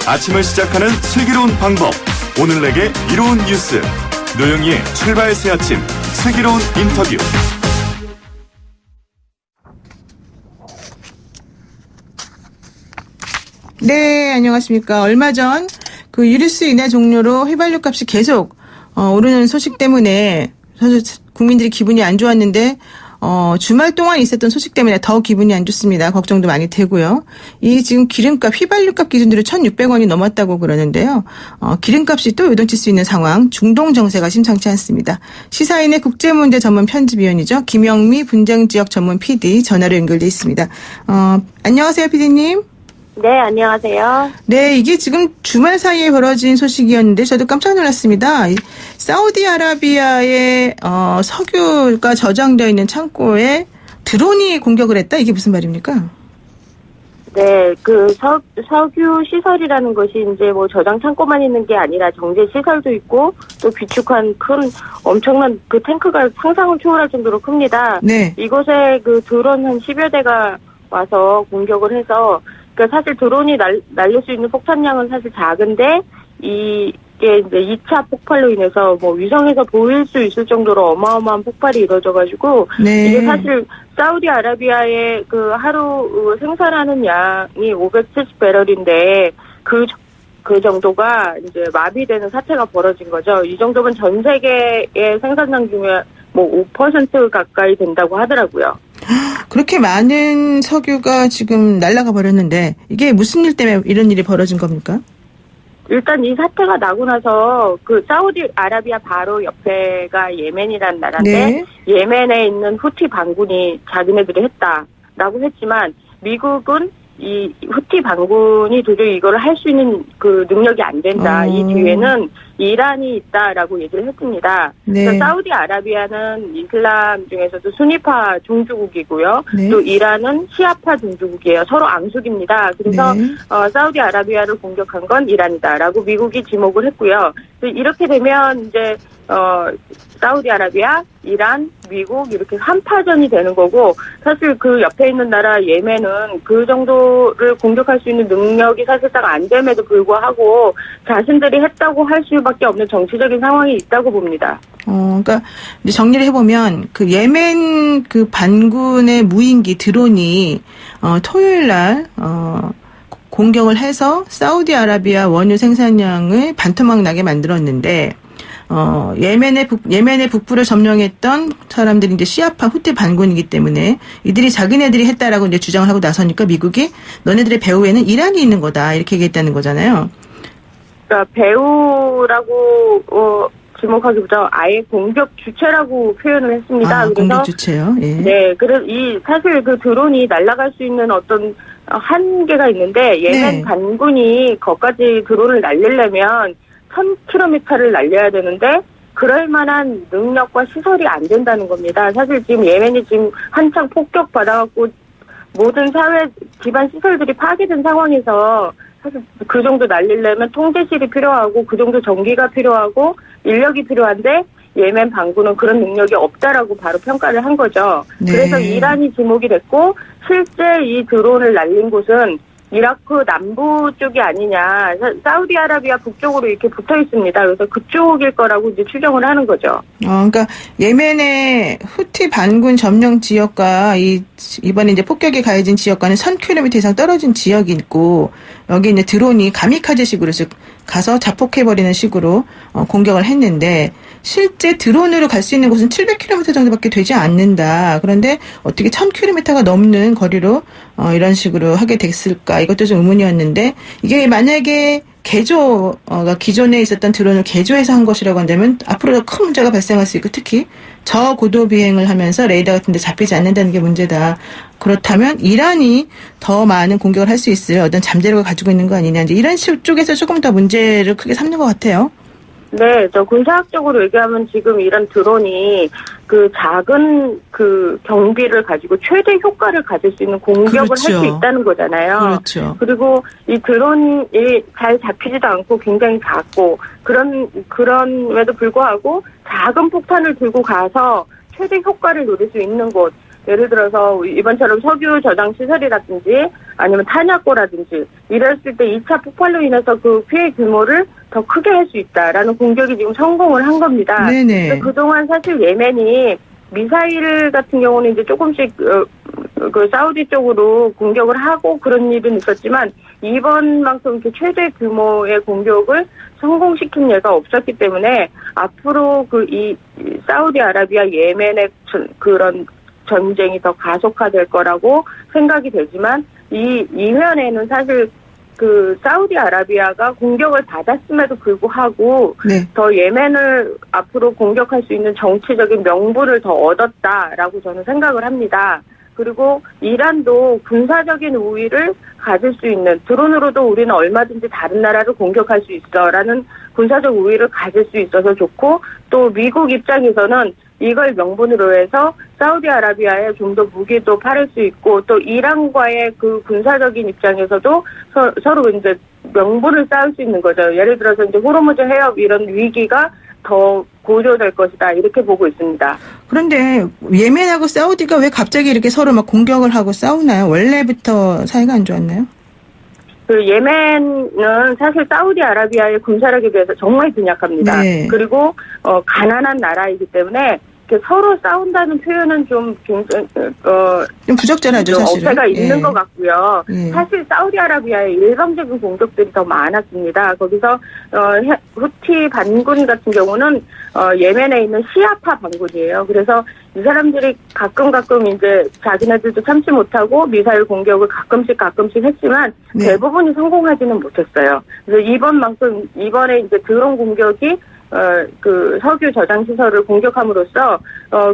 아침을 시작하는 슬기로운 방법. 오늘 내게 이로운 뉴스. 노영희의 출발 새 아침 슬기로운 인터뷰. 네, 안녕하십니까. 얼마 전 그 유류세 인하 종료로 휘발유 값이 계속 오르는 소식 때문에 사실 국민들이 기분이 안 좋았는데 주말 동안 있었던 소식 때문에 더 기분이 안 좋습니다. 걱정도 많이 되고요. 이 지금 기름값, 휘발유값 기준으로 1,600원이 넘었다고 그러는데요. 기름값이 또 요동칠 수 있는 상황, 중동 정세가 심상치 않습니다. 시사인의 국제문제 전문 편집위원이죠. 김영미 분쟁지역 전문 PD 전화로 연결돼 있습니다. 안녕하세요, PD님. 네, 안녕하세요. 네, 이게 지금 주말 사이에 벌어진 소식이었는데 저도 깜짝 놀랐습니다. 사우디아라비아의 석유가 저장되어 있는 창고에 드론이 공격을 했다? 이게 무슨 말입니까? 네, 석유 시설이라는 것이 이제 뭐 저장 창고만 있는 게 아니라 정제 시설도 있고 또 비축한 엄청난 그 탱크가 상상을 초월할 정도로 큽니다. 네. 이곳에 그 드론 한 10여 대가 와서 공격을 해서 그러니까 사실 드론이 날릴 수 있는 폭탄량은 사실 작은데 이게 이제 2차 폭발로 인해서 뭐 위성에서 보일 수 있을 정도로 어마어마한 폭발이 이루어져가지고 네. 이게 사실 사우디아라비아의 그 하루 생산하는 양이 570배럴인데 그 정도가 이제 마비되는 사태가 벌어진 거죠. 이 정도면 전 세계의 생산량 중에 뭐 5% 가까이 된다고 하더라고요. 그렇게 많은 석유가 지금 날아가 버렸는데 이게 무슨 일 때문에 이런 일이 벌어진 겁니까? 일단 이 사태가 나고 나서 그 사우디아라비아 바로 옆에가 예멘이라는 나라인데 네. 예멘에 있는 후티 반군이 자기네들이 했다라고 했지만 미국은 이 후티 반군이 도저히 이걸 할 수 있는 그 능력이 안 된다. 이 뒤에는 이란이 있다라고 얘기를 했습니다. 네. 그래서 사우디아라비아는 이슬람 중에서도 수니파 종주국이고요. 네. 또 이란은 시아파 종주국이에요. 서로 앙숙입니다. 그래서 네. 사우디아라비아를 공격한 건 이란이다라고 미국이 지목을 했고요. 이렇게 되면 이제 사우디아라비아, 이란, 미국 이렇게 3파전이 되는 거고 사실 그 옆에 있는 나라 예멘은 그 정도를 공격할 수 있는 능력이 사실상 안 됨에도 불구하고 자신들이 했다고 할 수밖에 없는 정치적인 상황이 있다고 봅니다. 그러니까 이제 정리를 해보면 그 예멘 그 반군의 무인기 드론이 토요일 날 공격을 해서 사우디아라비아 원유 생산량을 반토막 나게 만들었는데 예멘의 북부를 점령했던 사람들이 이제 시아파 후티 반군이기 때문에 이들이 자기네들이 했다라고 이제 주장을 하고 나서니까 미국이 너네들의 배후에는 이란이 있는 거다 이렇게 얘기했다는 거잖아요. 그러니까 배후라고 지목하기보다 아예 공격 주체라고 표현을 했습니다. 그래서 공격 주체요. 예. 네, 그래서 사실 그 드론이 날아갈 수 있는 어떤 한계가 있는데 예멘 네. 반군이 거기까지 드론을 날리려면 1000km를 날려야 되는데 그럴 만한 능력과 시설이 안 된다는 겁니다. 사실 지금 예멘이 지금 한창 폭격받아갖고 모든 사회 기반 시설들이 파괴된 상황에서 사실 그 정도 날리려면 통제실이 필요하고 그 정도 전기가 필요하고 인력이 필요한데 예멘 반군은 그런 능력이 없다라고 바로 평가를 한 거죠. 네. 그래서 이란이 지목이 됐고 실제 이 드론을 날린 곳은 이라크 남부 쪽이 아니냐. 사우디아라비아 북쪽으로 이렇게 붙어 있습니다. 그래서 그쪽일 거라고 이제 추정을 하는 거죠. 그러니까 예멘의 후티 반군 점령 지역과 이번에 이제 폭격이 가해진 지역과는 1000km 이상 떨어진 지역이 있고 여기 이제 드론이 가미카제식으로 즉 가서 자폭해버리는 식으로 공격을 했는데 실제 드론으로 갈 수 있는 곳은 700km 정도밖에 되지 않는다. 그런데 어떻게 1000km가 넘는 거리로 이런 식으로 하게 됐을까? 이것도 좀 의문이었는데 이게 만약에 개조가 기존에 있었던 드론을 개조해서 한 것이라고 한다면 앞으로 큰 문제가 발생할 수 있고 특히 저고도 비행을 하면서 레이더 같은 데 잡히지 않는다는 게 문제다. 그렇다면 이란이 더 많은 공격을 할 수 있을 어떤 잠재력을 가지고 있는 거 아니냐. 이제 이런 쪽에서 조금 더 문제를 크게 삼는 것 같아요. 네, 저 군사학적으로 얘기하면 지금 이런 드론이 그 작은 그 경비를 가지고 최대 효과를 가질 수 있는 공격을 그렇죠. 할 수 있다는 거잖아요. 그렇죠. 그리고 이 드론이 잘 잡히지도 않고 굉장히 작고 그런에도 불구하고 작은 폭탄을 들고 가서 최대 효과를 노릴 수 있는 곳. 예를 들어서 이번처럼 석유 저장 시설이라든지 아니면 탄약고라든지 이랬을 때 2차 폭발로 인해서 그 피해 규모를 더 크게 할 수 있다라는 공격이 지금 성공을 한 겁니다. 네네. 그래서 그동안 사실 예멘이 미사일 같은 경우는 이제 조금씩 그 사우디 쪽으로 공격을 하고 그런 일은 있었지만 이번만큼 이렇게 최대 규모의 공격을 성공시킨 예가 없었기 때문에 앞으로 이 사우디아라비아 예멘의 그런 전쟁이 더 가속화될 거라고 생각이 되지만 이면에는 사실 그 사우디아라비아가 공격을 받았음에도 불구하고 네. 더 예멘을 앞으로 공격할 수 있는 정치적인 명분을 더 얻었다라고 저는 생각을 합니다. 그리고 이란도 군사적인 우위를 가질 수 있는 드론으로도 우리는 얼마든지 다른 나라를 공격할 수 있어라는 군사적 우위를 가질 수 있어서 좋고 또 미국 입장에서는 이걸 명분으로 해서 사우디아라비아에 좀 더 무기도 팔을 수 있고 또 이란과의 그 군사적인 입장에서도 서로 이제 명분을 쌓을 수 있는 거죠. 예를 들어서 이제 호르무즈 해협 이런 위기가 더 고조될 것이다 이렇게 보고 있습니다. 그런데 예멘하고 사우디가 왜 갑자기 이렇게 서로 막 공격을 하고 싸우나요? 원래부터 사이가 안 좋았나요? 그 예멘은 사실 사우디아라비아의 군사력에 비해서 정말 빈약합니다. 네. 그리고 가난한 나라이기 때문에 서로 싸운다는 표현은 좀 굉장히 좀 부적절하죠, 사실은. 어폐가 있는 예. 것 같고요. 예. 사실 사우디아라비아의 일방적인 공격들이 더 많았습니다. 거기서 후티 반군 같은 경우는 예멘에 있는 시아파 반군이에요. 그래서 이 사람들이 가끔 이제 자기네들도 참지 못하고 미사일 공격을 가끔씩 했지만 네. 대부분이 성공하지는 못했어요. 그래서 이번에 이제 드론 공격이 그 석유 저장 시설을 공격함으로써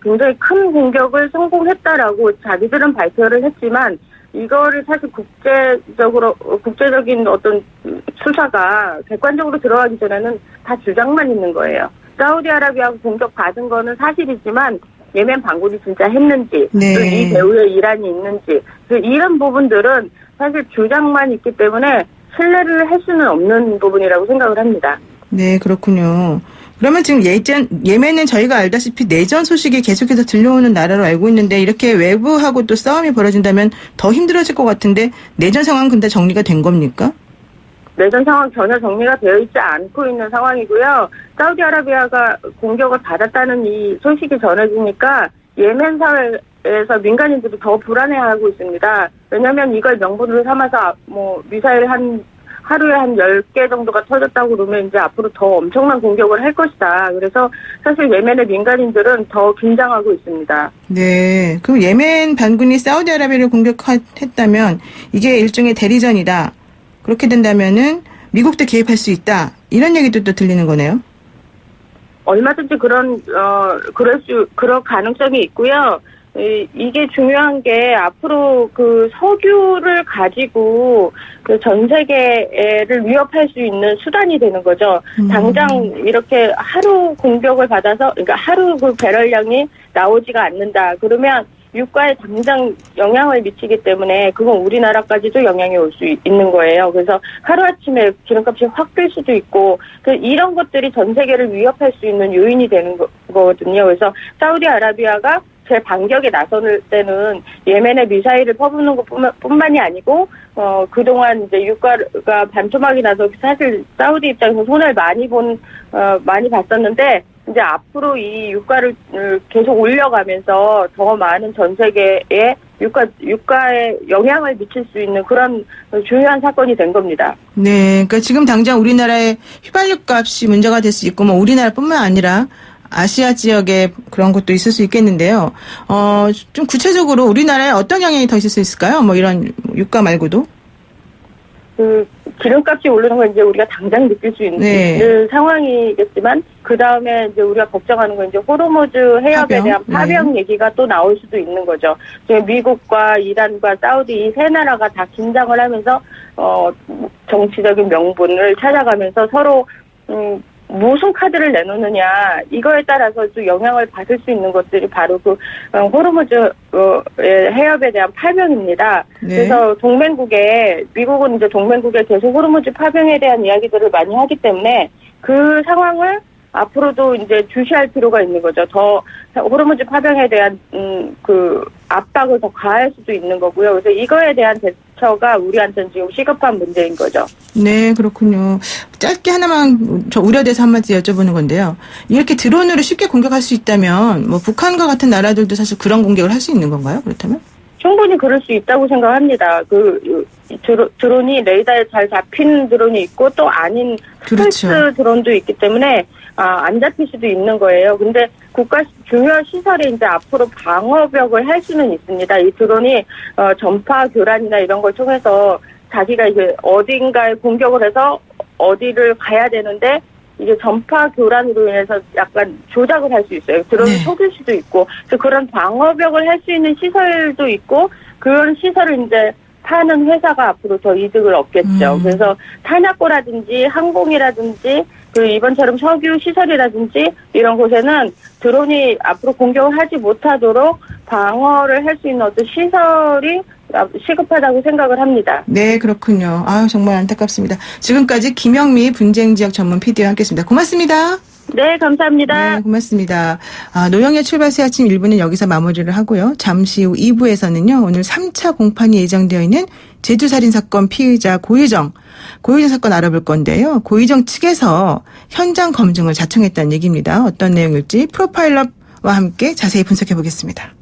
굉장히 큰 공격을 성공했다라고 자기들은 발표를 했지만 이거를 사실 국제적인 어떤 수사가 객관적으로 들어가기 전에는 다 주장만 있는 거예요. 사우디아라비아가 공격 받은 거는 사실이지만 예멘 반군이 진짜 했는지 네. 또 이 배후에 이란이 있는지 이런 부분들은 사실 주장만 있기 때문에 신뢰를 할 수는 없는 부분이라고 생각을 합니다. 네, 그렇군요. 그러면 지금 예멘은 저희가 알다시피 내전 소식이 계속해서 들려오는 나라로 알고 있는데 이렇게 외부하고 또 싸움이 벌어진다면 더 힘들어질 것 같은데 내전 상황은 근데 정리가 된 겁니까? 내전 상황 전혀 정리가 되어 있지 않고 있는 상황이고요. 사우디아라비아가 공격을 받았다는 이 소식이 전해지니까 예멘 사회에서 민간인들이 더 불안해하고 있습니다. 왜냐하면 이걸 명분으로 삼아서 미사일 하루에 한 10개 정도가 터졌다고 그러면 이제 앞으로 더 엄청난 공격을 할 것이다. 그래서 사실 예멘의 민간인들은 더 긴장하고 있습니다. 네. 그럼 예멘 반군이 사우디아라비아를 공격했다면 이게 일종의 대리전이다. 그렇게 된다면은 미국도 개입할 수 있다. 이런 얘기도 또 들리는 거네요. 얼마든지 그럴 가능성이 있고요. 이게 중요한 게 앞으로 그 석유를 가지고 그 전 세계를 위협할 수 있는 수단이 되는 거죠. 당장 이렇게 하루 공격을 받아서, 그러니까 하루 그 배럴량이 나오지가 않는다. 그러면 유가에 당장 영향을 미치기 때문에 그건 우리나라까지도 영향이 올 수 있는 거예요. 그래서 하루아침에 기름값이 확 뛸 수도 있고 이런 것들이 전 세계를 위협할 수 있는 요인이 되는 거거든요. 그래서 사우디아라비아가 제 반격에 나설 때는 예멘에 미사일을 퍼붓는 것뿐만이 아니고 그동안 이제 유가가 반토막이 나서 사실 사우디 입장에서 손해를 많이 봤었는데 이제 앞으로 이 유가를 계속 올려가면서 더 많은 전 세계에 유가에 영향을 미칠 수 있는 그런 중요한 사건이 된 겁니다. 네, 그러니까 지금 당장 우리나라의 휘발유 값이 문제가 될 수 있고 우리나라뿐만 아니라 아시아 지역에 그런 것도 있을 수 있겠는데요. 좀 구체적으로 우리나라에 어떤 영향이 더 있을 수 있을까요? 이런 유가 말고도? 기름값이 오르는 건 이제 우리가 당장 느낄 수 있는 상황이겠지만, 그 다음에 이제 우리가 걱정하는 건 이제 호르무즈 해협에 대한 파병 얘기가 또 나올 수도 있는 거죠. 미국과 이란과 사우디 이 세 나라가 다 긴장을 하면서, 정치적인 명분을 찾아가면서 서로, 무슨 카드를 내놓느냐 이거에 따라서 또 영향을 받을 수 있는 것들이 바로 그 호르무즈 해협에 대한 파병입니다. 네. 그래서 미국은 이제 동맹국에 계속 호르무즈 파병에 대한 이야기들을 많이 하기 때문에 그 상황을 앞으로도 이제 주시할 필요가 있는 거죠. 더 호르무즈 파병에 대한 그 압박을 더 가할 수도 있는 거고요. 그래서 이거에 대한 대처가 우리한테는 지금 시급한 문제인 거죠. 네, 그렇군요. 짧게 하나만 저 우려돼서 한마디 여쭤보는 건데요. 이렇게 드론으로 쉽게 공격할 수 있다면 뭐 북한과 같은 나라들도 사실 그런 공격을 할 수 있는 건가요? 그렇다면? 충분히 그럴 수 있다고 생각합니다. 드론이 레이더에 잘 잡히는 드론이 있고 또 아닌 스텔스 그렇죠. 드론도 있기 때문에 안 잡힐 수도 있는 거예요. 근데 국가 중요한 시설에 이제 앞으로 방어벽을 할 수는 있습니다. 이 드론이 전파 교란이나 이런 걸 통해서 자기가 이제 어딘가에 공격을 해서 어디를 가야 되는데 이게 전파 교란으로 인해서 약간 조작을 할 수 있어요. 드론을 네. 속일 수도 있고, 그래서 그런 방어벽을 할 수 있는 시설도 있고, 그런 시설을 이제 파는 회사가 앞으로 더 이득을 얻겠죠. 그래서 탄약고라든지 항공이라든지 그 이번처럼 석유 시설이라든지 이런 곳에는 드론이 앞으로 공격을 하지 못하도록 방어를 할 수 있는 어떤 시설이 시급하다고 생각을 합니다. 네, 그렇군요. 아, 정말 안타깝습니다. 지금까지 김영미 분쟁지역 전문 PD와 함께했습니다. 고맙습니다. 네, 감사합니다. 네, 고맙습니다. 노영의 출발새 아침 1부는 여기서 마무리를 하고요. 잠시 후 2부에서는요. 오늘 3차 공판이 예정되어 있는 제주살인사건 피의자 고유정 사건 알아볼 건데요. 고유정 측에서 현장 검증을 자청했다는 얘기입니다. 어떤 내용일지 프로파일러와 함께 자세히 분석해 보겠습니다.